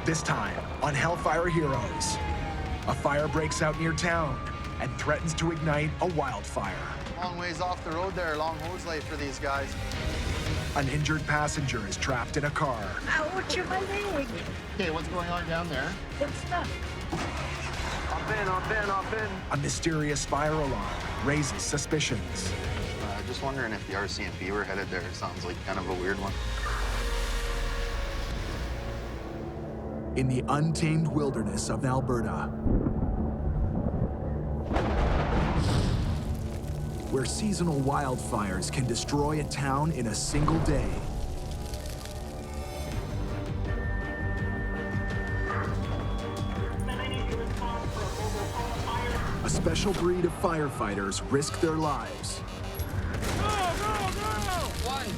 This time on Hellfire Heroes, a fire breaks out near town and threatens to ignite a wildfire. Long ways off the road there, long hose life for these guys. An injured passenger is trapped in a car. Ouch, my leg. Okay, what's going on down there? It's stuck. Hop in. A mysterious fire alarm raises suspicions. Just wondering if the RCMP were headed there. It sounds like kind of a weird one. In the untamed wilderness of Alberta, where seasonal wildfires can destroy a town in a single day. A special breed of firefighters risk their lives Go! 1, 2,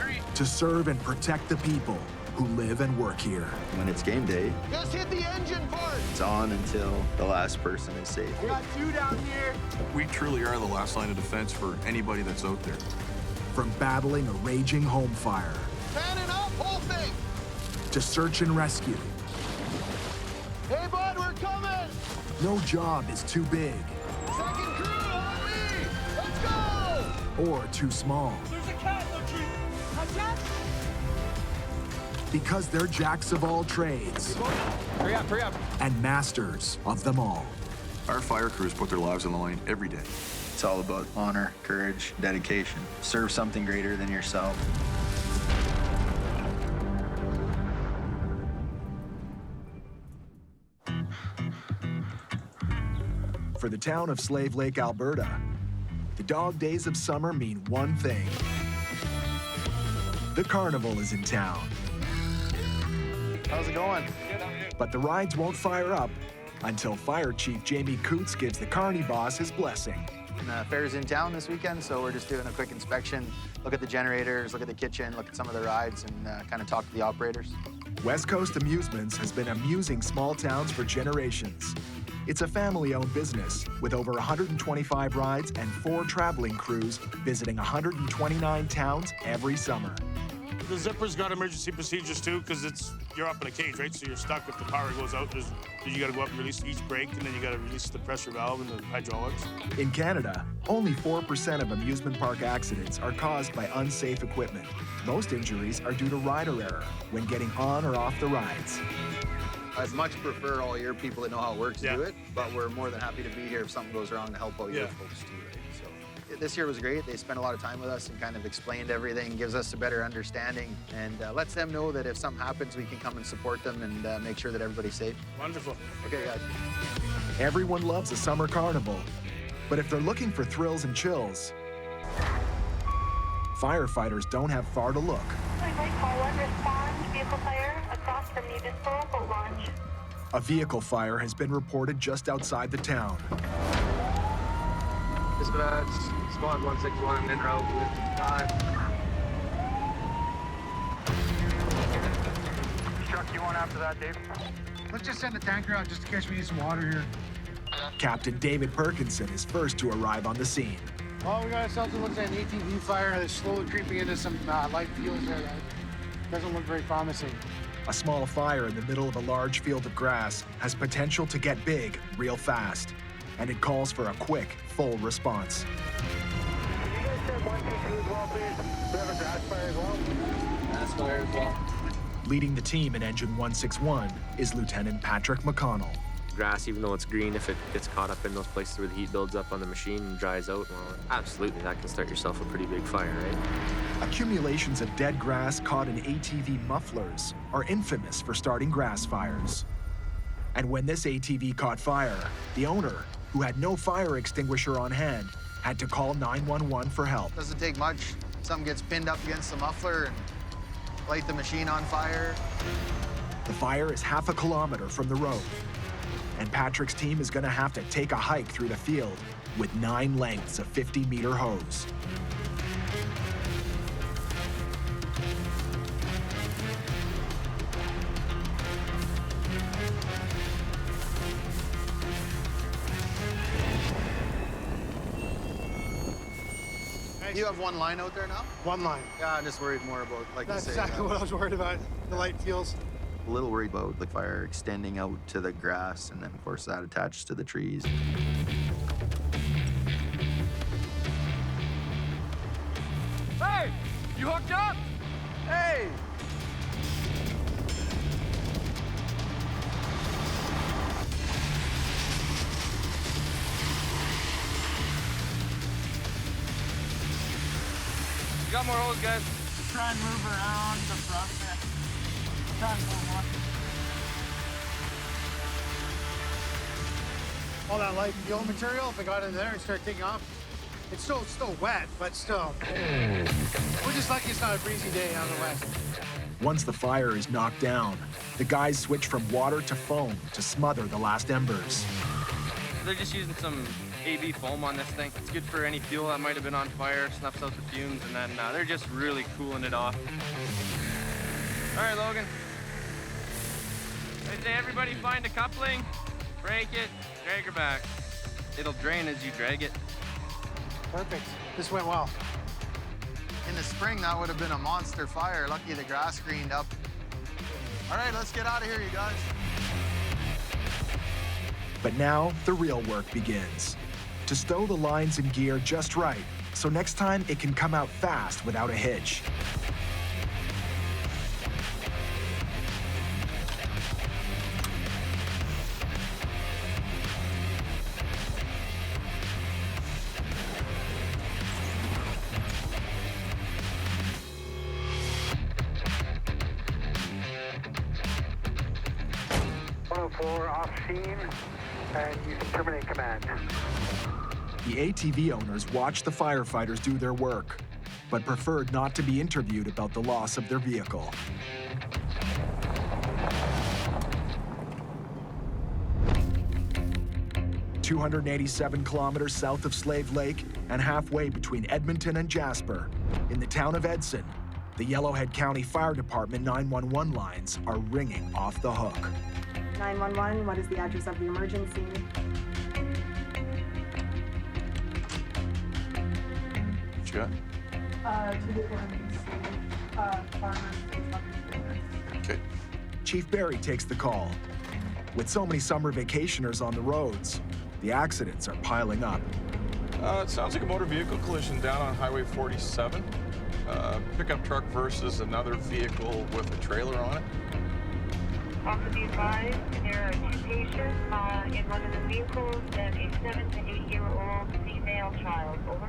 3. to serve and protect the people who live and work here. When it's game day, Just hit the engine part! it's on until the last person is safe. We got 2 down here. We truly are the last line of defense for anybody that's out there. From battling a raging home fire Fanning up, whole thing! to search and rescue, Hey, bud, we're coming! no job is too big Second crew, on me! Let's go! or too small. There's a cat in the tree. A cat? Because they're jacks of all trades Hurry up. and masters of them all. Our fire crews put their lives on the line every day. It's all about honor, courage, dedication. Serve something greater than yourself. For the town of Slave Lake, Alberta, the dog days of summer mean one thing. The Carnival is in town, How's it going? but the rides won't fire up until Fire Chief Jamie Coots gives the Carney boss his blessing. Fair's in town this weekend, so we're just doing a quick inspection, look at the generators, look at the kitchen, look at some of the rides, and kind of talk to the operators. West Coast Amusements has been amusing small towns for generations. It's a family-owned business with over 125 rides and 4 traveling crews visiting 129 towns every summer. The zipper's got emergency procedures too, because you're up in a cage, right? So you're stuck if the power goes out. You got to go up and release each brake, and then you got to release the pressure valve and the hydraulics. In Canada, only 4% of amusement park accidents are caused by unsafe equipment. Most injuries are due to rider error when getting on or off the rides. I'd much prefer all your people that know how it works Yeah. do it, but we're more than happy to be here if something goes wrong to help out your Yeah. folks too, right? So this year was great. They spent a lot of time with us and kind of explained everything, gives us a better understanding, and lets them know that if something happens, we can come and support them and make sure that everybody's safe. Wonderful. Okay, guys. Everyone loves a summer carnival, but if they're looking for thrills and chills, firefighters don't have far to look. Call 1, respond, vehicle fire across from municipal boat launch. A vehicle fire has been reported just outside the town. Dispatch, squad 161, en route with 5. Chuck, you want after that, Dave? Let's just send the tanker out just in case we need some water here. Captain David Perkinson is first to arrive on the scene. Well, we got ourselves, it looks like an ATV fire that's slowly creeping into some light fields there. That doesn't look very promising. A small fire in the middle of a large field of grass has potential to get big real fast, and it calls for a quick, full response. Can you guys send 1, 2, 3 as well, please? We have a grass fire as well. Grass fire as well. Leading the team in Engine 161 is Lieutenant Patrick McConnell. Grass, even though it's green, if it gets caught up in those places where the heat builds up on the machine and dries out, well, absolutely, that can start yourself a pretty big fire, right? Accumulations of dead grass caught in ATV mufflers are infamous for starting grass fires. And when this ATV caught fire, the owner, who had no fire extinguisher on hand, had to call 911 for help. Doesn't take much. Something gets pinned up against the muffler and light the machine on fire. The fire is half a kilometer from the road, and Patrick's team is going to have to take a hike through the field with 9 lengths of 50-meter hose. You have one line out there now? One line. Yeah, I'm just worried more about, like That's you say. exactly what I was worried about. The light fields. A little worried about the fire extending out to the grass, and then of course that attaches to the trees. Hey! You hooked up? Hey! You got more hose, guys? Try and move around the front there. Try and move on. All that light fuel material, if I got in there and started taking off, it's still wet, but still. We're just lucky it's not a breezy day out in the west. Once the fire is knocked down, the guys switch from water to foam to smother the last embers. They're just using some ATV foam on this thing. It's good for any fuel that might have been on fire, snuffs out the fumes, and then they're just really cooling it off. All right, Logan. I say everybody find a coupling, break it, drag her back. It'll drain as you drag it. Perfect. This went well. In the spring, that would have been a monster fire. Lucky the grass greened up. All right, let's get out of here, you guys. But now the real work begins. To stow the lines and gear just right, so next time it can come out fast without a hitch. Off scene, and you can terminate command. The ATV owners watched the firefighters do their work, but preferred not to be interviewed about the loss of their vehicle. "287 kilometers south of Slave Lake and halfway between Edmonton and Jasper, in the town of Edson, the Yellowhead County Fire Department 911 lines are ringing off the hook. 911, what is the address of the emergency? What you got? To the emergency, Okay. Chief Barry takes the call. With so many summer vacationers on the roads, the accidents are piling up. It sounds like a motor vehicle collision down on Highway 47. Pickup truck versus another vehicle with a trailer on it. Also be advised, there are 2 patients in one of the vehicles and a 7 to 8-year-old female child. Over.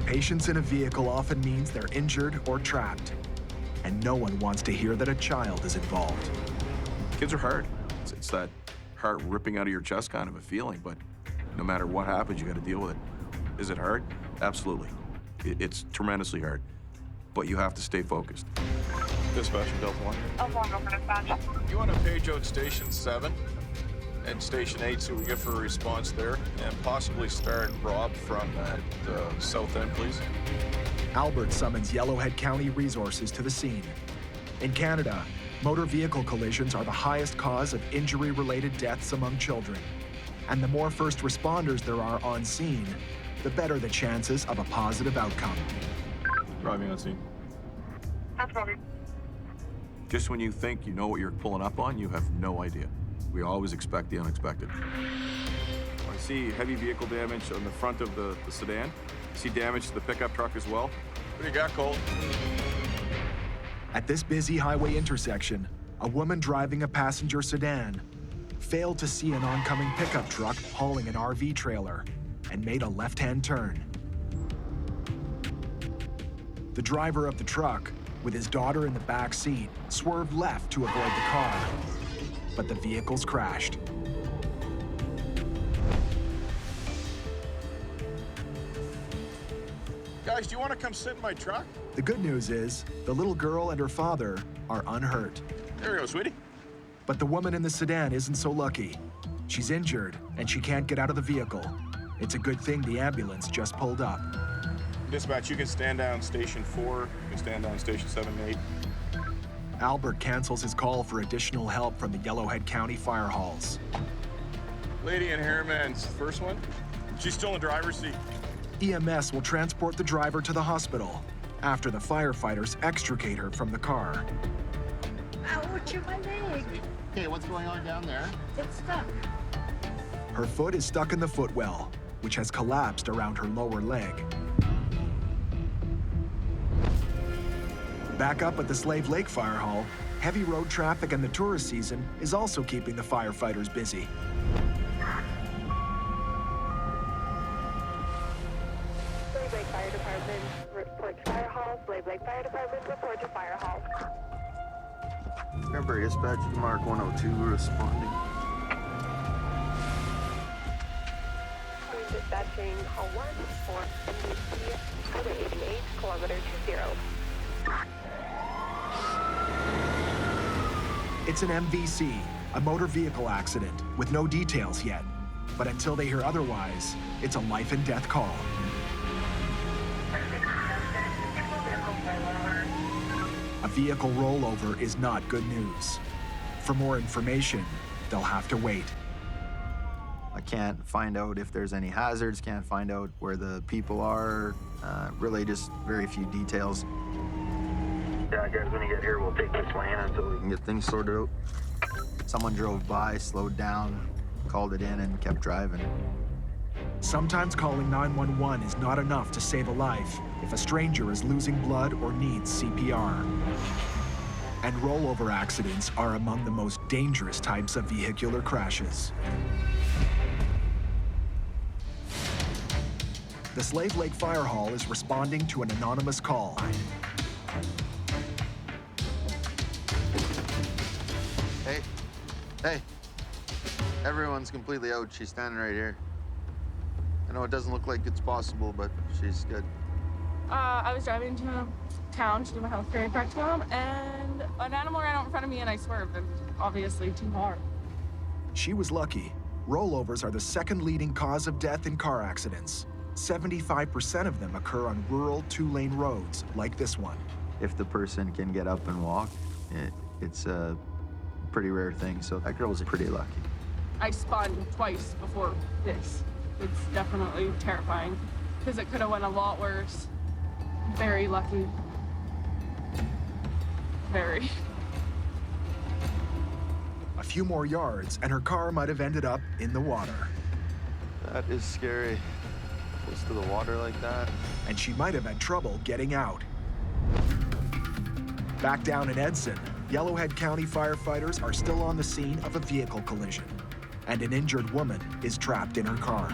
Patients in a vehicle often means they're injured or trapped, and no one wants to hear that a child is involved. Kids are hard. It's that heart ripping out of your chest kind of a feeling, but no matter what happens, you got to deal with it. Is it hard? Absolutely. It's tremendously hard, but you have to stay focused. Dispatcher, Delta 1. Delta 1, over dispatch. You want to page out Station 7 and Station 8, so we get for a response there, and possibly start Rob from that south end, please. Albert summons Yellowhead County resources to the scene. In Canada, motor vehicle collisions are the highest cause of injury-related deaths among children. And the more first responders there are on scene, the better the chances of a positive outcome. Driving on scene. That's Robbie. Just when you think you know what you're pulling up on, you have no idea. We always expect the unexpected. I see heavy vehicle damage on the front of the sedan. I see damage to the pickup truck as well. What do you got, Cole? At this busy highway intersection, a woman driving a passenger sedan failed to see an oncoming pickup truck hauling an RV trailer and made a left-hand turn. The driver of the truck, with his daughter in the back seat, swerved left to avoid the car, but the vehicles crashed. Guys, do you want to come sit in my truck? The good news is, the little girl and her father are unhurt. There you go, sweetie. But the woman in the sedan isn't so lucky. She's injured, and she can't get out of the vehicle. It's a good thing the ambulance just pulled up. Dispatch, you can stand down Station 4, you can stand down Station 7 and 8. Albert cancels his call for additional help from the Yellowhead County Fire Halls. Lady in Hairman's first one. She's still in the driver's seat. EMS will transport the driver to the hospital after the firefighters extricate her from the car. Ouch! Shoot my leg. Okay, what's going on down there? It's stuck. Her foot is stuck in the footwell, which has collapsed around her lower leg. Back up at the Slave Lake Fire Hall, heavy road traffic and the tourist season is also keeping the firefighters busy. Slave Lake Fire Department, report to Fire Hall. Slave Lake Fire Department, report to Fire Hall. Remember, dispatch Mark 102 responding. I'm dispatching Hall 1 for NBC, Highway 88, kilometer 20. It's an MVC, a motor vehicle accident, with no details yet. But until they hear otherwise, it's a life and death call. A vehicle rollover is not good news. For more information, they'll have to wait. I can't find out if there's any hazards, can't find out where the people are, really just very few details. Yeah, guys, when you get here, we'll take this lane until we We can get things sorted out. Someone drove by, slowed down, called it in, and kept driving. Sometimes calling 911 is not enough to save a life if a stranger is losing blood or needs CPR. And rollover accidents are among the most dangerous types of vehicular crashes. The Slave Lake Fire Hall is responding to an anonymous call. Hey, hey, everyone's completely out. She's standing right here. I know it doesn't look like it's possible, but she's good. I was driving to town to do my health care practicum, and an animal ran out in front of me, and I swerved, and obviously too hard. She was lucky. Rollovers are the second leading cause of death in car accidents. 75% of them occur on rural two-lane roads like this one. If the person can get up and walk, it's a pretty rare thing, so that girl was pretty lucky. I spun twice before this. It's definitely terrifying, because it could have went a lot worse. Very lucky. Very. A few more yards, and her car might have ended up in the water. That is scary. Close to the water like that. And she might have had trouble getting out. Back down in Edson, Yellowhead County firefighters are still on the scene of a vehicle collision, and an injured woman is trapped in her car.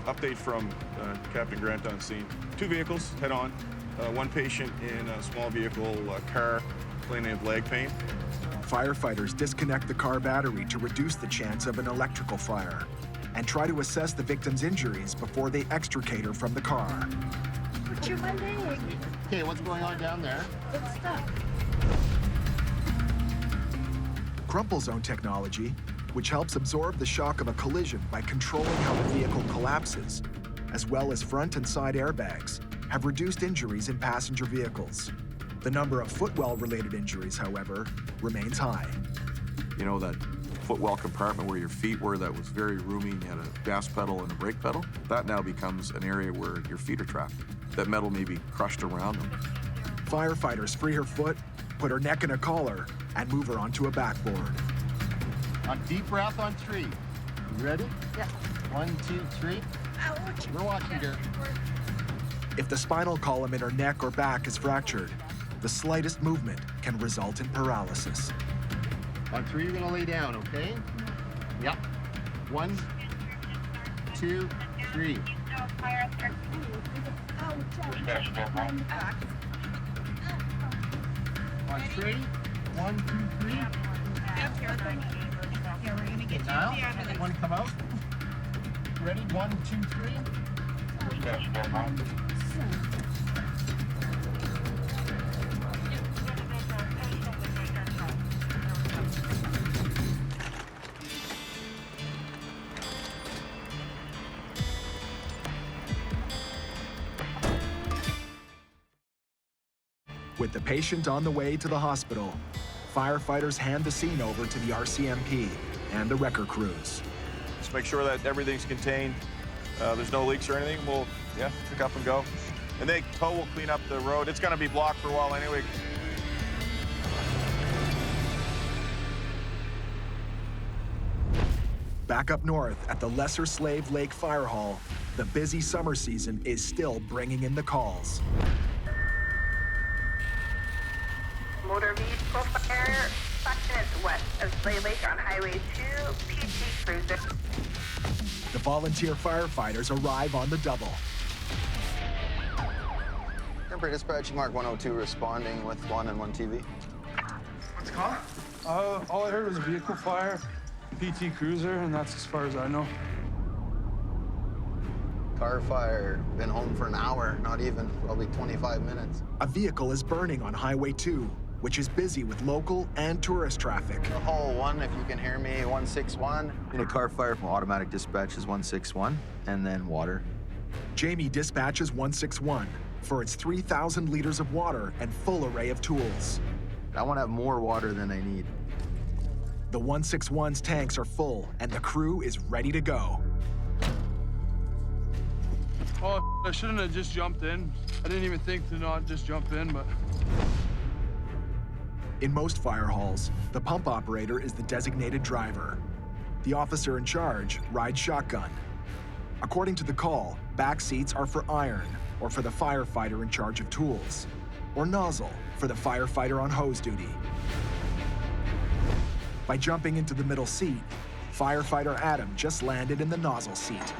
Update from Captain Grant on scene. 2 vehicles head on. One patient in a small vehicle car complaining of leg pain. Firefighters disconnect the car battery to reduce the chance of an electrical fire and try to assess the victim's injuries before they extricate her from the car. Shoot my leg. Okay, what's going on down there? It's stuck. Crumple Zone technology, which helps absorb the shock of a collision by controlling how the vehicle collapses, as well as front and side airbags, have reduced injuries in passenger vehicles. The number of footwell-related injuries, however, remains high. You know, that footwell compartment where your feet were that was very roomy and you had a gas pedal and a brake pedal, that now becomes an area where your feet are trapped. That metal may be crushed around them. Firefighters free her foot, put her neck in a collar, and move her onto a backboard. On deep breath on 3. You ready? Yeah. 1, 2, 3. Ouch. We're watching her. If the spinal column in her neck or back is fractured, the slightest movement can result in paralysis. On 3, you're gonna lay down, okay? Yep. 1, 2, 3. On 3, 1, 2, 3. Now, want to come out? Ready? 1, 2, 3. With the patient on the way to the hospital, firefighters hand the scene over to the RCMP and the wrecker crews. Just make sure that everything's contained. There's no leaks or anything. We'll, pick up and go. And tow will clean up the road. It's gonna be blocked for a while anyway. Back up north at the Lesser Slave Lake Fire Hall, the busy summer season is still bringing in the calls. Motor vehicle fire, 5 minutes west of Slave Lake on Highway 2, PT Cruiser. The volunteer firefighters arrive on the double. Temporary dispatching Mark 102 responding with 1 and 1 TV. What's the call? All I heard was a vehicle fire, PT Cruiser, and that's as far as I know. Car fire, been home for an hour, not even, probably 25 minutes. A vehicle is burning on Highway 2, which is busy with local and tourist traffic. Hall 1, if you can hear me, 161. In a car fire from automatic dispatch is 161, and then water. Jamie dispatches 161 for its 3,000 liters of water and full array of tools. I want to have more water than I need. The 161's tanks are full, and the crew is ready to go. Oh, I shouldn't have just jumped in. I didn't even think to not just jump in, but... In most fire halls, the pump operator is the designated driver. The officer in charge rides shotgun. According to the call, back seats are for iron, or for the firefighter in charge of tools, or nozzle for the firefighter on hose duty. By jumping into the middle seat, firefighter Adam just landed in the nozzle seat.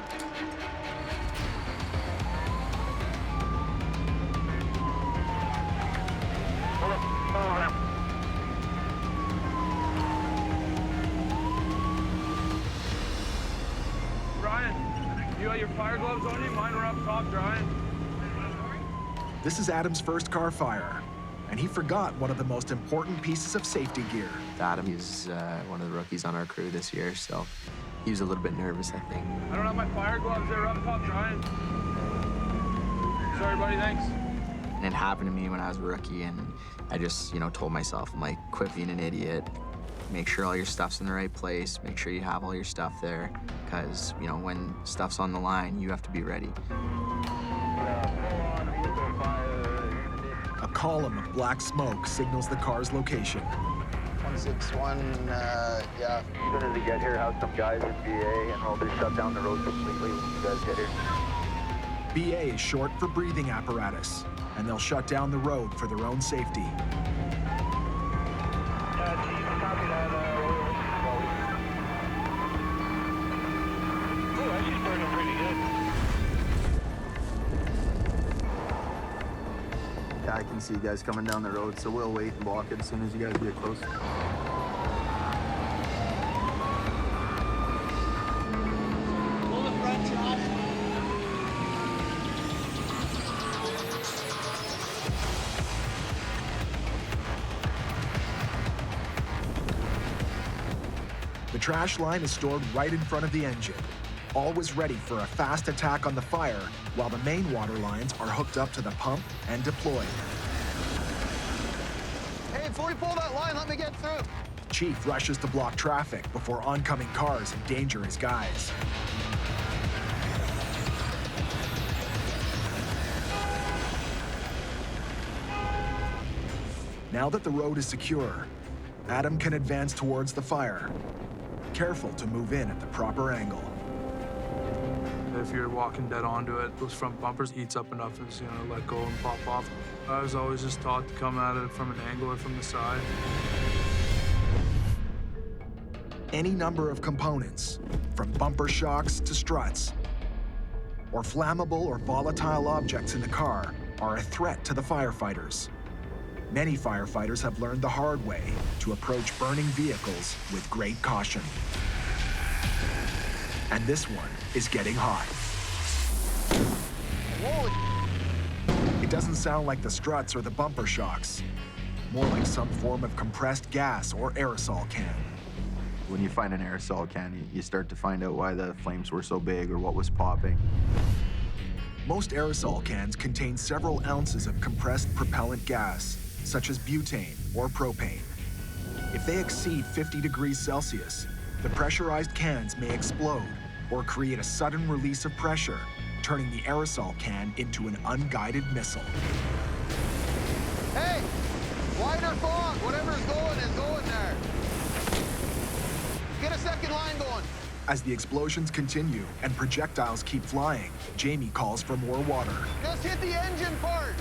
Ryan, you got your fire gloves on you? Mine are up top drying. This is Adam's first car fire, and he forgot one of the most important pieces of safety gear. Adam, he's one of the rookies on our crew this year, so he was a little bit nervous, I think. I don't have my fire gloves. They're up top drying. Sorry, buddy. Thanks. And it happened to me when I was a rookie, and I just, told myself, I'm like, quit being an idiot. Make sure all your stuff's in the right place. Make sure you have all your stuff there, because, when stuff's on the line, you have to be ready. A column of black smoke signals the car's location. 161, yeah. As soon as we get here, have some guys in BA, and we'll just shut down the road completely when you guys get here. BA is short for breathing apparatus, and they'll shut down the road for their own safety. Chief, copy that. Oh, that's just burning pretty good. Yeah, I can see you guys coming down the road, so we'll wait and block it as soon as you guys get close. Pull the front, Josh. The trash line is stored right in front of the engine, always ready for a fast attack on the fire, while the main water lines are hooked up to the pump and deployed. Hey, before you pull that line, let me get through. Chief rushes to block traffic before oncoming cars endanger his guys. Now that the road is secure, Adam can advance towards the fire, careful to move in at the proper angle. If you're walking dead onto it, those front bumpers eats up enough as let go and pop off. I was always just taught to come at it from an angle or from the side. Any number of components, from bumper shocks to struts, or flammable or volatile objects in the car, are a threat to the firefighters. Many firefighters have learned the hard way to approach burning vehicles with great caution. And this one is getting hot. Whoa. It doesn't sound like the struts or the bumper shocks, more like some form of compressed gas or aerosol can. When you find an aerosol can, you start to find out why the flames were so big or what was popping. Most aerosol cans contain several ounces of compressed propellant gas, such as butane or propane. If they exceed 50 degrees Celsius, the pressurized cans may explode or create a sudden release of pressure, turning the aerosol can into an unguided missile. Hey, wider fog, whatever's going is going there. Get a second line going. As the explosions continue and projectiles keep flying, Jamie calls for more water. Just hit the engine part.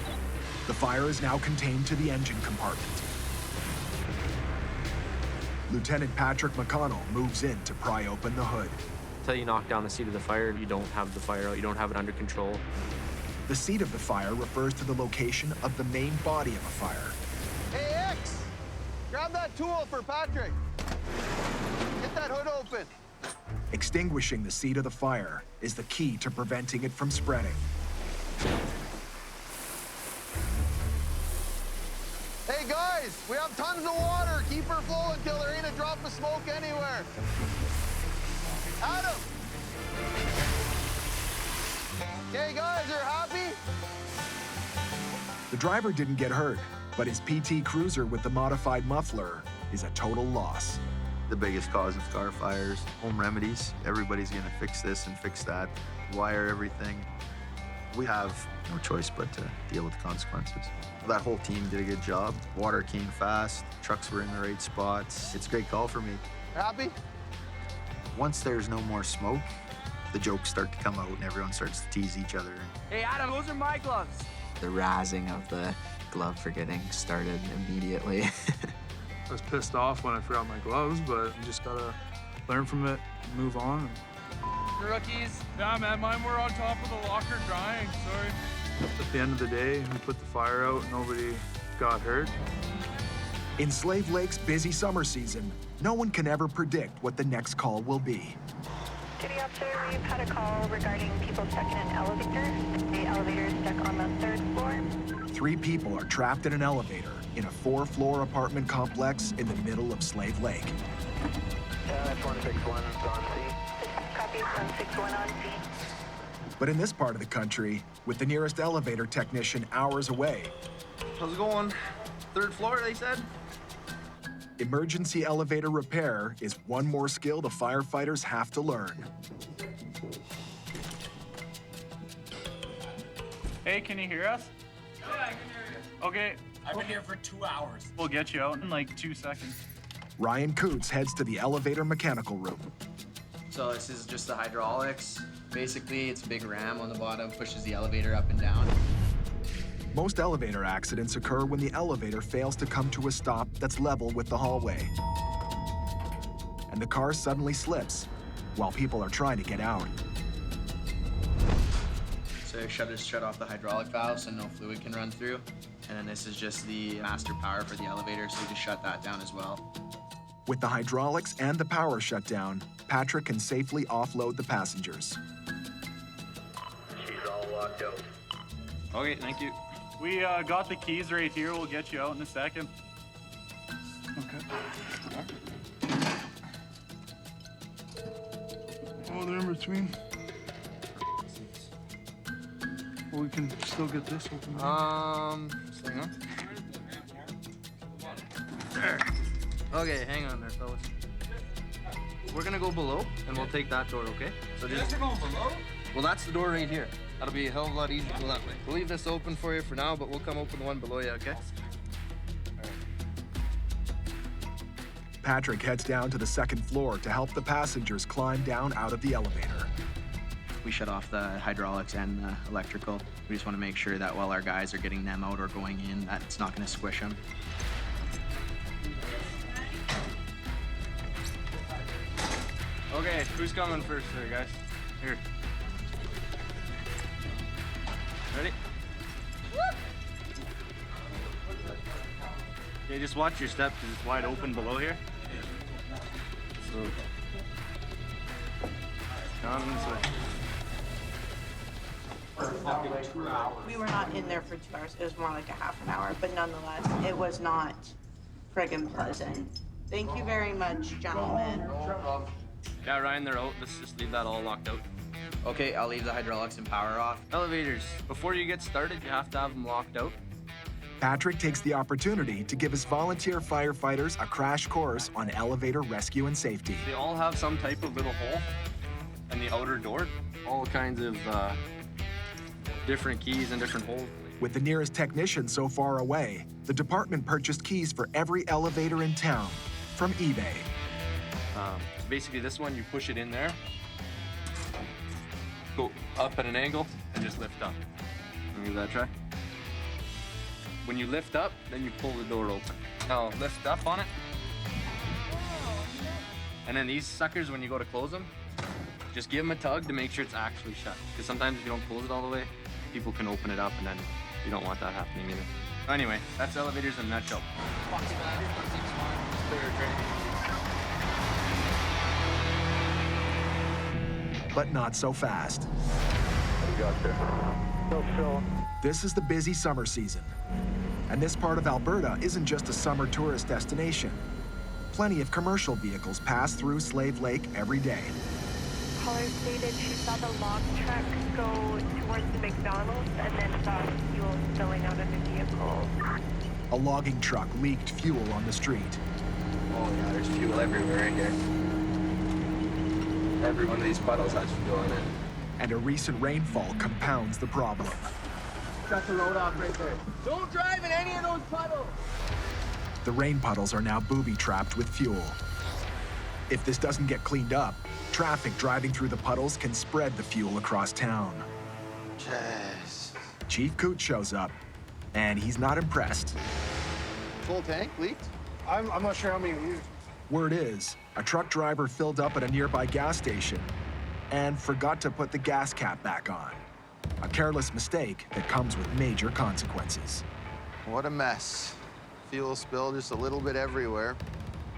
The fire is now contained to the engine compartment. Lieutenant Patrick McConnell moves in to pry open the hood. Until you knock down the seat of the fire, you don't have the fire out, you don't have it under control. The seat of the fire refers to the location of the main body of a fire. Hey, X, grab that tool for Patrick. Get that hood open. Extinguishing the seat of the fire is the key to preventing it from spreading. Hey guys, we have tons of water. Keep her flowing until there ain't a drop of smoke anywhere. Adam! Okay guys, you're happy? The driver didn't get hurt, but his PT Cruiser with the modified muffler is a total loss. The biggest cause of car fires, home remedies. Everybody's gonna fix this and fix that, wire everything. We have no choice but to deal with the consequences. That whole team did a good job. Water came fast, trucks were in the right spots. It's a great call for me. Happy? Once there's no more smoke, the jokes start to come out and everyone starts to tease each other. Hey, Adam, those are my gloves. The razzing of the glove forgetting started immediately. I was pissed off when I forgot my gloves, but you just gotta learn from it, move on. Rookies. Yeah, man, mine were on top of the locker drying, sorry. At the end of the day, we put the fire out, nobody got hurt. In Slave Lake's busy summer season, no one can ever predict what the next call will be. City officer, we've had a call regarding people stuck in an elevator. The elevator is stuck on the 3rd floor. 3 people are trapped in an elevator in a 4-floor apartment complex in the middle of Slave Lake. That's 161 on scene. Copy 161 on scene. But in this part of the country, with the nearest elevator technician hours away, How's it going? 3rd floor, they said? emergency elevator repair is one more skill the firefighters have to learn. Hey, can you hear us? Yeah, I can hear you. Okay. I've been here for 2 hours. We'll get you out in like 2 seconds. Ryan Coots heads to the elevator mechanical room. So this is just the hydraulics. Basically, it's a big ram on the bottom, pushes the elevator up and down. Most elevator accidents occur when the elevator fails to come to a stop that's level with the hallway. And the car suddenly slips while people are trying to get out. So shutters shut off the hydraulic valve so no fluid can run through. And then this is just the master power for the elevator, so we just shut that down as well. With the hydraulics and the power shut down, Patrick can safely offload the passengers. She's all locked out. Okay, thank you. We got the keys right here. We'll get you out in a second. Okay. Oh, they're in between. Well, we can still get this open. Just hang on. There. Okay, hang on there, fellas. We're gonna go below, and we'll take that door, okay? So just. You guys are going below? Well, that's the door right here. That'll be a hell of a lot easier to go that way. We'll leave this open for you for now, but we'll come open the one below you, okay? Patrick heads down to the 2nd floor to help the passengers climb down out of the elevator. We shut off the hydraulics and the electrical. We just want to make sure that while our guys are getting them out or going in, that it's not going to squish them. Okay, who's coming first there, guys? Here. Ready? Okay, just watch your step because it's wide open below here. So, down this way. We were not in there for 2 hours. It was more like a half an hour, but nonetheless, it was not friggin' pleasant. Thank you very much, gentlemen. Yeah, Ryan, they're out. Let's just leave that all locked out. Okay, I'll leave the hydraulics and power off. Elevators, before you get started, you have to have them locked out. Patrick takes the opportunity to give his volunteer firefighters a crash course on elevator rescue and safety. They all have some type of little hole in the outer door. All kinds of different keys and different holes. With the nearest technician so far away, the department purchased keys for every elevator in town from eBay. So basically this one, you push it in there, go up at an angle, and just lift up. Let me give that a try. When you lift up, then you pull the door open. Now lift up on it. And then these suckers, when you go to close them, just give them a tug to make sure it's actually shut. Because sometimes if you don't close it all the way, people can open it up and then you don't want that happening either. Anyway, that's elevators in a nutshell. But not so fast. This is the busy summer season. And this part of Alberta isn't just a summer tourist destination. Plenty of commercial vehicles pass through Slave Lake every day. Caller stated she saw the log truck go towards the McDonald's and then saw fuel spilling out of the vehicle. A logging truck leaked fuel on the street. Oh yeah, there's fuel everywhere right here. Every one of these puddles has fuel in it. And a recent rainfall compounds the problem. Shut the road off right there. Don't drive in any of those puddles. The rain puddles are now booby-trapped with fuel. If this doesn't get cleaned up, traffic driving through the puddles can spread the fuel across town. Jeez. Chief Coote shows up, and he's not impressed. Full tank leaked? I'm not sure how many we used. Word is, a truck driver filled up at a nearby gas station and forgot to put the gas cap back on. A careless mistake that comes with major consequences. What a mess. Fuel spilled just a little bit everywhere.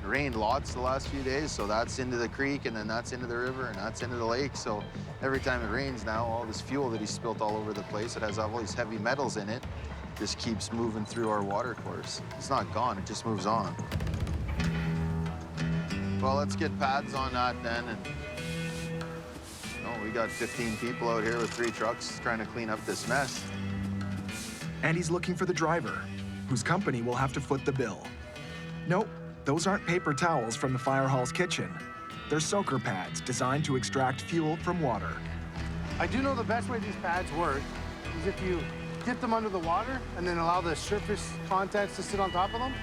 It rained lots the last few days, so that's into the creek, and then that's into the river, and that's into the lake. So every time it rains now, all this fuel that he spilt all over the place, it has all these heavy metals in it, just keeps moving through our water course. It's not gone, it just moves on. Well, let's get pads on that then. And we got 15 people out here with 3 trucks trying to clean up this mess. And he's looking for the driver, whose company will have to foot the bill. Nope, those aren't paper towels from the fire hall's kitchen. They're soaker pads designed to extract fuel from water. I do know the best way these pads work is if you dip them under the water and then allow the surface contents to sit on top of them.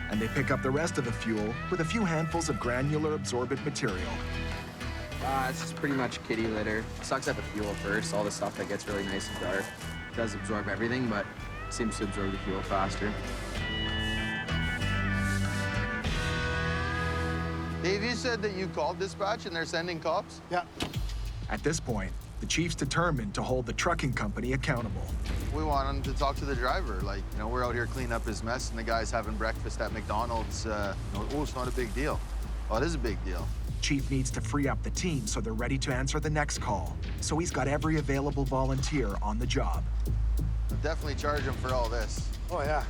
And they pick up the rest of the fuel with a few handfuls of granular absorbent material. It's just pretty much kitty litter. Sucks at the fuel first. All the stuff that gets really nice and dark does absorb everything, but seems to absorb the fuel faster. Dave, you said that you called dispatch and they're sending cops? Yeah. At this point, the chief's determined to hold the trucking company accountable. We want him to talk to the driver. Like, we're out here cleaning up his mess and the guy's having breakfast at McDonald's. It's not a big deal. Oh, it is a big deal. Chief needs to free up the team so they're ready to answer the next call. So he's got every available volunteer on the job. I'll definitely charge him for all this. Oh, yeah.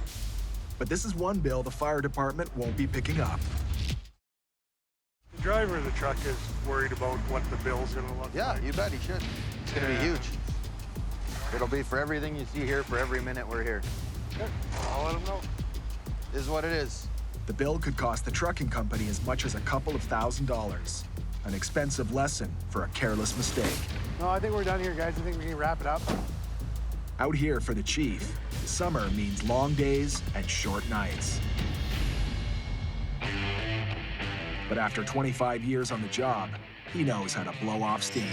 But this is one bill the fire department won't be picking up. The driver of the truck is worried about what the bill's gonna look like. Yeah, you bet he should. It's gonna be huge. It'll be for everything you see here for every minute we're here. Good. I'll let him know. Is what it is. The bill could cost the trucking company as much as a couple of $1,000s. An expensive lesson for a careless mistake. No, I think we're done here, guys. I think we can wrap it up. Out here for the chief, summer means long days and short nights. But after 25 years on the job, he knows how to blow off steam.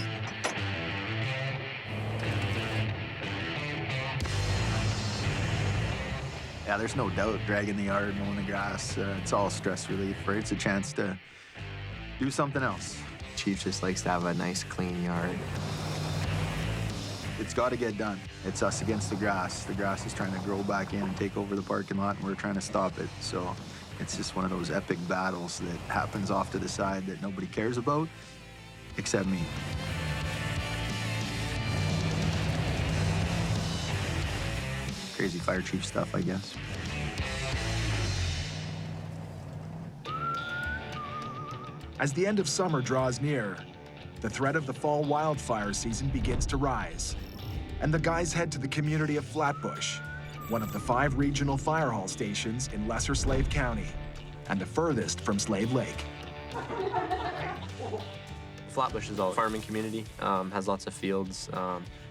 Yeah, there's no doubt dragging the yard, mowing the grass, it's all stress relief, right? It's a chance to do something else. Chief just likes to have a nice, clean yard. It's got to get done. It's us against the grass. The grass is trying to grow back in and take over the parking lot, and we're trying to stop it. So it's just one of those epic battles that happens off to the side that nobody cares about, except me. Crazy fire chief stuff, I guess. As the end of summer draws near, the threat of the fall wildfire season begins to rise. And the guys head to the community of Flatbush, one of the 5 regional fire hall stations in Lesser Slave County, and the furthest from Slave Lake. Flatbush is all farming community, has lots of fields,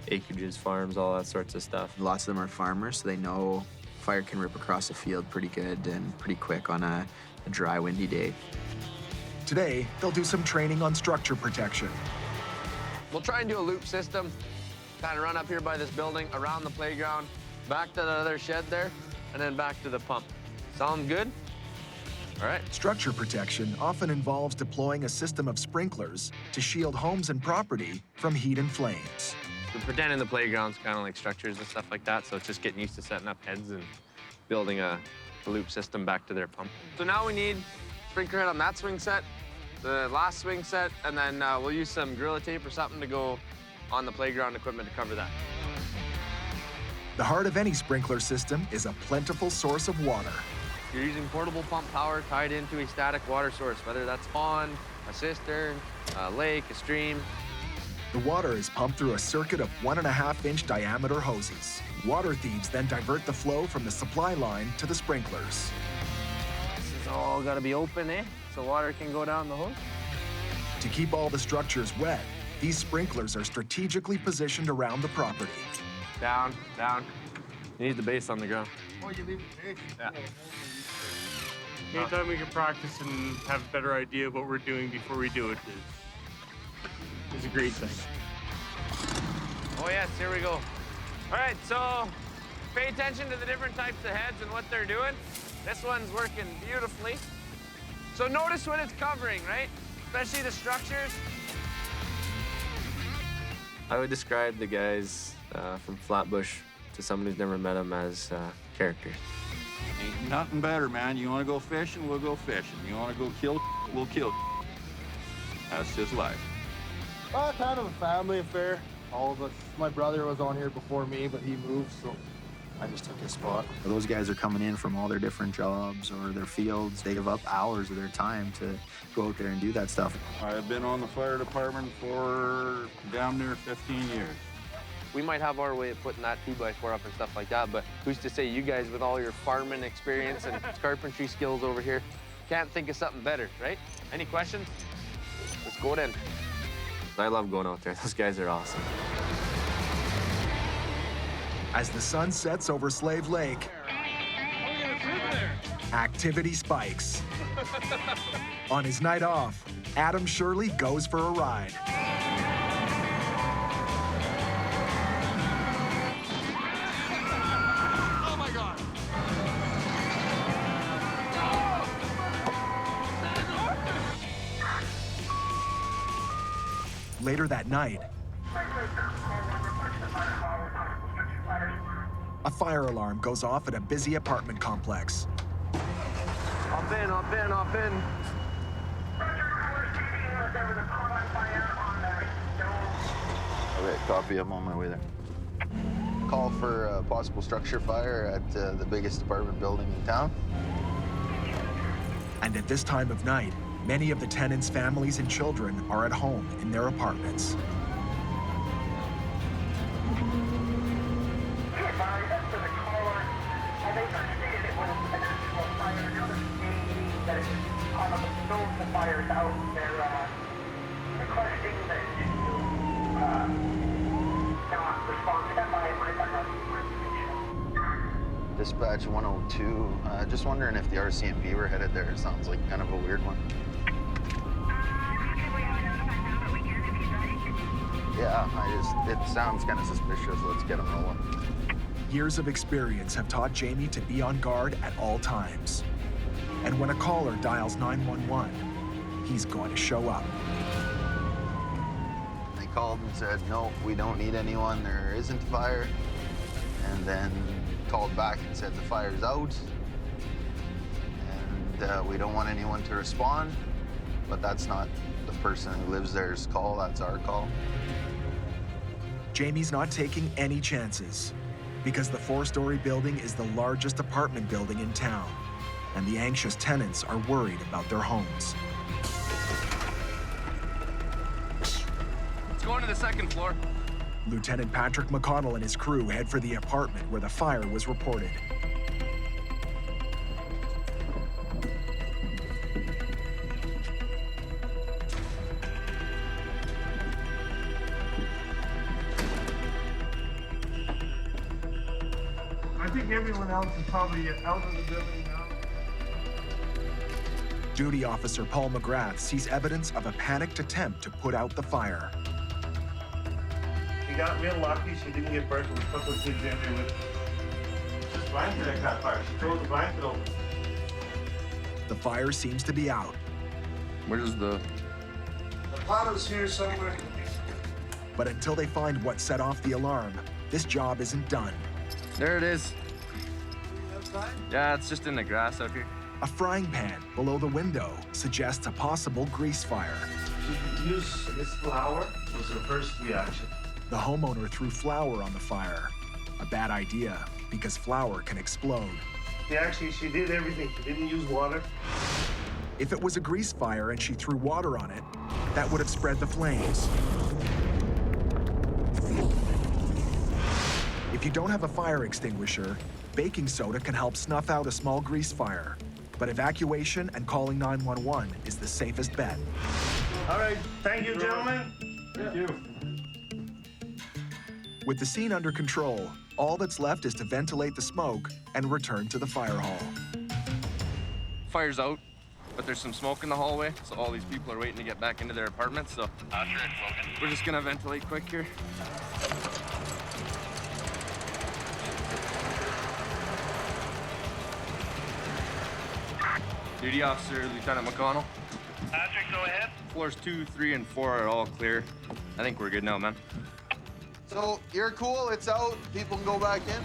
acreages, farms, all that sorts of stuff. Lots of them are farmers, so they know fire can rip across a field pretty good and pretty quick on a dry, windy day. Today, they'll do some training on structure protection. We'll try and do a loop system, kind of run up here by this building, around the playground, back to the other shed there, and then back to the pump. Sound good? All right. Structure protection often involves deploying a system of sprinklers to shield homes and property from heat and flames. We're pretending the playground's kind of like structures and stuff like that, so it's just getting used to setting up heads and building a loop system back to their pump. So now we need sprinkler head on that swing set, the last swing set, and then we'll use some Gorilla Tape or something to go on the playground equipment to cover that. The heart of any sprinkler system is a plentiful source of water. You're using portable pump power tied into a static water source, whether that's pond, a cistern, a lake, a stream. The water is pumped through a circuit of 1.5-inch diameter hoses. Water thieves then divert the flow from the supply line to the sprinklers. This is all gotta be open, eh? So water can go down the hose. To keep all the structures wet, these sprinklers are strategically positioned around the property. Down, down. You need the base on the ground. Oh, you leave the base? Yeah. Anytime we can practice and have a better idea of what we're doing before we do it is a great thing. Oh yes, here we go. All right, so pay attention to the different types of heads and what they're doing. This one's working beautifully. So notice what it's covering, right? Especially the structures. I would describe the guys from Flatbush to someone who's never met them as characters. Ain't nothing better, man. You want to go fishing, we'll go fishing. You want to go kill, we'll kill. That's just life. Kind of a family affair, all of us. My brother was on here before me, but he moved, so I just took his spot. Those guys are coming in from all their different jobs or their fields. They give up hours of their time to go out there and do that stuff. I've been on the fire department for down near 15 years. We might have our way of putting that 2x4 up and stuff like that, but who's to say you guys with all your farming experience and carpentry skills over here can't think of something better, right? Any questions? Let's go then. I love going out there. Those guys are awesome. As the sun sets over Slave Lake, activity spikes. On his night off, Adam Shirley goes for a ride. Oh my God! Later that night, a fire alarm goes off at a busy apartment complex. Hop in, hop in, hop in. Okay, copy. I'm on my way there. Call for a possible structure fire at the biggest apartment building in town. And at this time of night, many of the tenants' families and children are at home in their apartments. Dispatch 102. Just wondering if the RCMP were headed there. It sounds like kind of a weird one. Yeah, it sounds kind of suspicious. Let's get them rolling. Years of experience have taught Jamie to be on guard at all times. And when a caller dials 911, he's going to show up. They called and said, no, we don't need anyone. There isn't a fire. And then called back and said the fire's out. And we don't want anyone to respond. But that's not the person who lives there's call. That's our call. Jamie's not taking any chances because the 4-story building is the largest apartment building in town, and the anxious tenants are worried about their homes. Let's go into the second floor. Lieutenant Patrick McConnell and his crew head for the apartment where the fire was reported. I think everyone else is probably out of the building now. Duty Officer Paul McGrath sees evidence of a panicked attempt to put out the fire. She got real lucky. She didn't get burnt with a couple of kids in there with just blanket that caught fire. She threw the blanket over. The fire seems to be out. Where's the bottle's here somewhere. But until they find what set off the alarm, this job isn't done. There it is. Yeah, it's just in the grass out here. A frying pan below the window suggests a possible grease fire. Did you use this flour? Was the first reaction. The homeowner threw flour on the fire. A bad idea, because flour can explode. She did everything. She didn't use water. If it was a grease fire and she threw water on it, that would have spread the flames. If you don't have a fire extinguisher, baking soda can help snuff out a small grease fire. But evacuation and calling 911 is the safest bet. All right, thank you, gentlemen. Thank you. With the scene under control, all that's left is to ventilate the smoke and return to the fire hall. Fire's out, but there's some smoke in the hallway, so all these people are waiting to get back into their apartments, so we're just gonna ventilate quick here. Duty Officer Lieutenant McConnell. Patrick, go ahead. Floors 2, 3, and 4 are all clear. I think we're good now, man. So you're cool, it's out, people can go back in?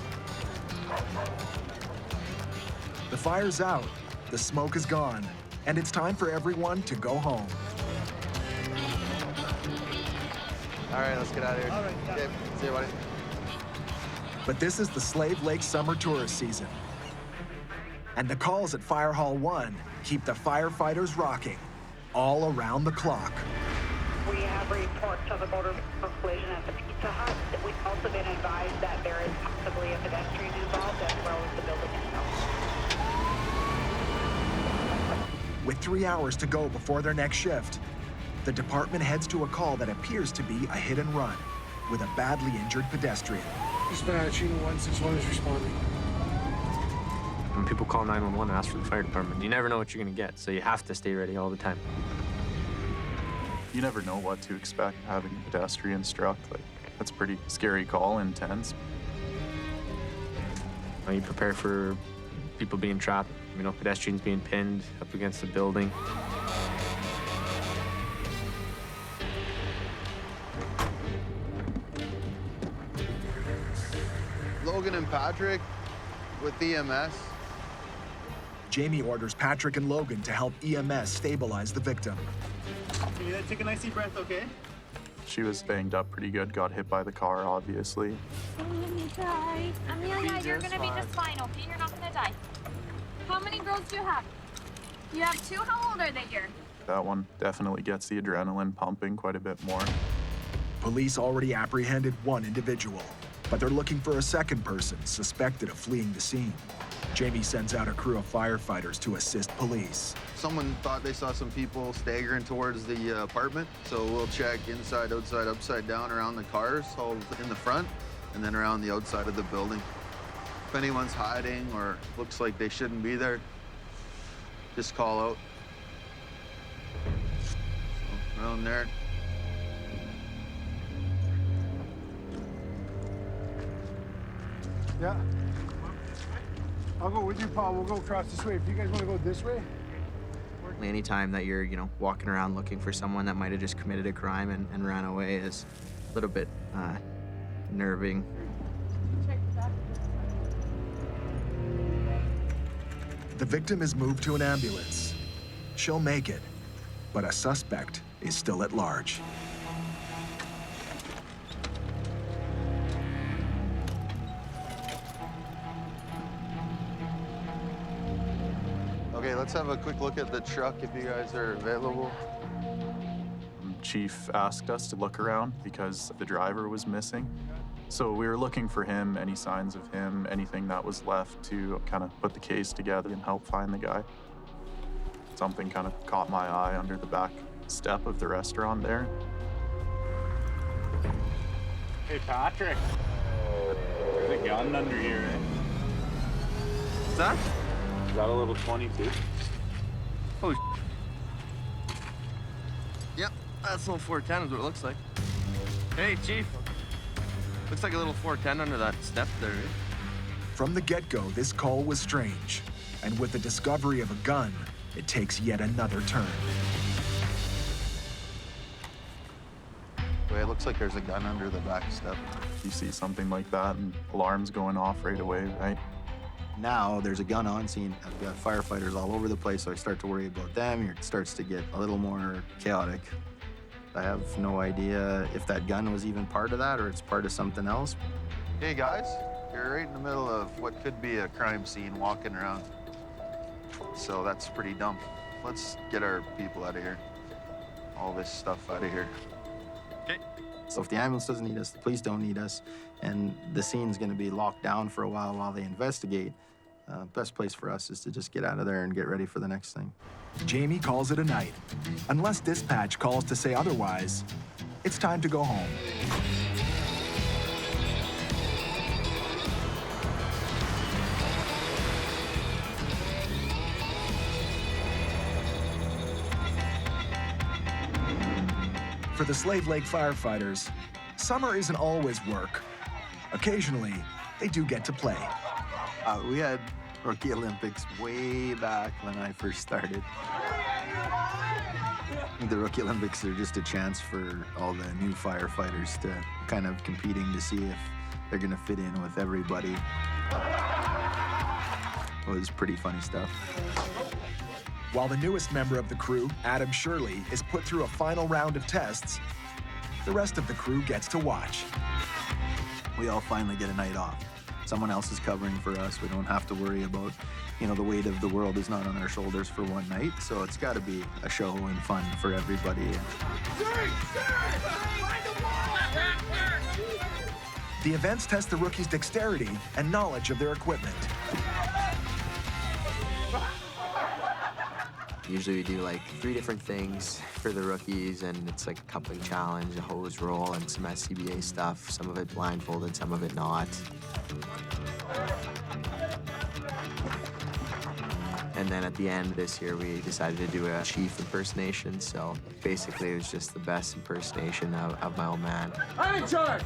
The fire's out, the smoke is gone, and it's time for everyone to go home. All right, let's get out of here. All right, yeah. Okay, see you, buddy. But this is the Slave Lake summer tourist season. And the calls at Fire Hall 1 keep the firefighters rocking all around the clock. We have reports of a motor vehicle collision at the Pizza Hut. We've also been advised that there is possibly a pedestrian involved as well as the building itself. With 3 hours to go before their next shift, the department heads to a call that appears to be a hit and run with a badly injured pedestrian. Dispatch, 161 is responding. When people call 911 and ask for the fire department, you never know what you're gonna get, so you have to stay ready all the time. You never know what to expect having a pedestrian struck. That's a pretty scary call, intense. You prepare for people being trapped, pedestrians being pinned up against the building. Logan and Patrick with EMS. Jamie orders Patrick and Logan to help EMS stabilize the victim. Take a nice deep breath, okay? She was banged up pretty good, got hit by the car, obviously. Amelia, you're gonna be just fine, okay? You're not gonna die. How many girls do you have? You have 2? How old are they here? That one definitely gets the adrenaline pumping quite a bit more. Police already apprehended one individual, but they're looking for a second person suspected of fleeing the scene. Jamie sends out a crew of firefighters to assist police. Someone thought they saw some people staggering towards the apartment, so we'll check inside, outside, upside down around the cars, all in the front, and then around the outside of the building. If anyone's hiding or looks like they shouldn't be there, just call out. So, around there. Yeah. I'll go with you, Paul. We'll go across this way. If you guys want to go this way. Anytime that you're, walking around looking for someone that might have just committed a crime and ran away is a little bit nerving. The victim is moved to an ambulance. She'll make it, but a suspect is still at large. Okay, let's have a quick look at the truck if you guys are available. Chief asked us to look around because the driver was missing. So we were looking for him, any signs of him, anything that was left to kind of put the case together and help find the guy. Something kind of caught my eye under the back step of the restaurant there. Hey, Patrick. There's a gun under here, eh? What's that? Is that a little 22? Holy Yep, that's little 410 is what it looks like. Hey, Chief. Looks like a little 410 under that step there. From the get-go, this call was strange. And with the discovery of a gun, it takes yet another turn. It looks like there's a gun under the back step. You see something like that and alarms going off right away, right? Now there's a gun on scene. I've got firefighters all over the place, so I start to worry about them. It starts to get a little more chaotic. I have no idea if that gun was even part of that or it's part of something else. Hey guys, you're right in the middle of what could be a crime scene walking around. So that's pretty dumb. Let's get our people out of here. All this stuff out of here. Okay. So if the ambulance doesn't need us, the police don't need us, and the scene's gonna be locked down for a while they investigate, best place for us is to just get out of there and get ready for the next thing. Jamie calls it a night. Unless dispatch calls to say otherwise, it's time to go home. For the Slave Lake firefighters, summer isn't always work. Occasionally, they do get to play. We had Rookie Olympics way back when I first started. The Rookie Olympics are just a chance for all the new firefighters to kind of competing to see if they're gonna fit in with everybody. It was pretty funny stuff. While the newest member of the crew, Adam Shirley, is put through a final round of tests, the rest of the crew gets to watch. We all finally get a night off. Someone else is covering for us. We don't have to worry about, the weight of the world is not on our shoulders for one night. So it's got to be a show and fun for everybody. The events test the rookies' dexterity and knowledge of their equipment. Usually we do like 3 different things for the rookies, and it's like a coupling challenge, a hose roll, and some SCBA stuff. Some of it blindfolded, some of it not. And then at the end this year, we decided to do a chief impersonation. So basically it was just the best impersonation of my old man. I'm in charge!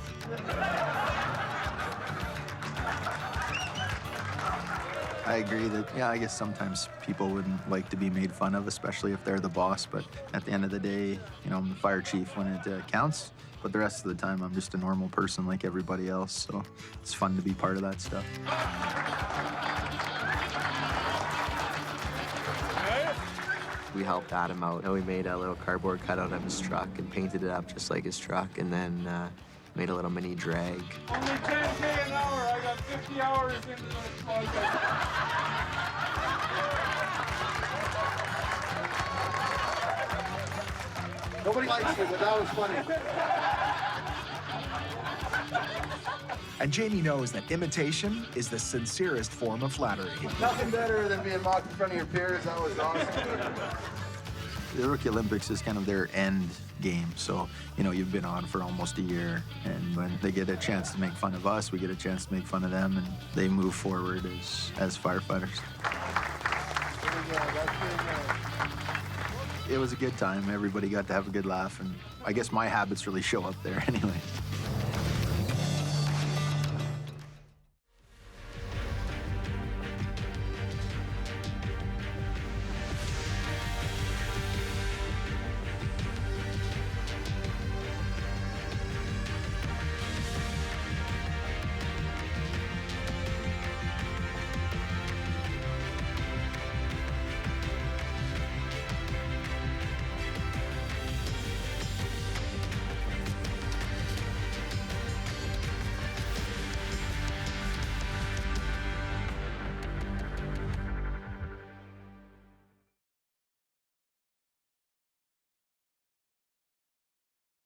I agree that, I guess sometimes people wouldn't like to be made fun of, especially if they're the boss. But at the end of the day, I'm the fire chief when it counts. But the rest of the time, I'm just a normal person like everybody else. So it's fun to be part of that stuff. We helped Adam out. We made a little cardboard cutout of his truck and painted it up just like his truck, and then made a little mini drag. Only 10K an hour. I got 50 hours into this podcast. Nobody likes you, but that was funny. And Jamie knows that imitation is the sincerest form of flattery. Nothing better than being mocked in front of your peers. That was awesome. The Rookie Olympics is kind of their end game. So, you've been on for almost a year, and when they get a chance to make fun of us, we get a chance to make fun of them, and they move forward as firefighters. It was a good time. Everybody got to have a good laugh, and I guess my habits really show up there anyway.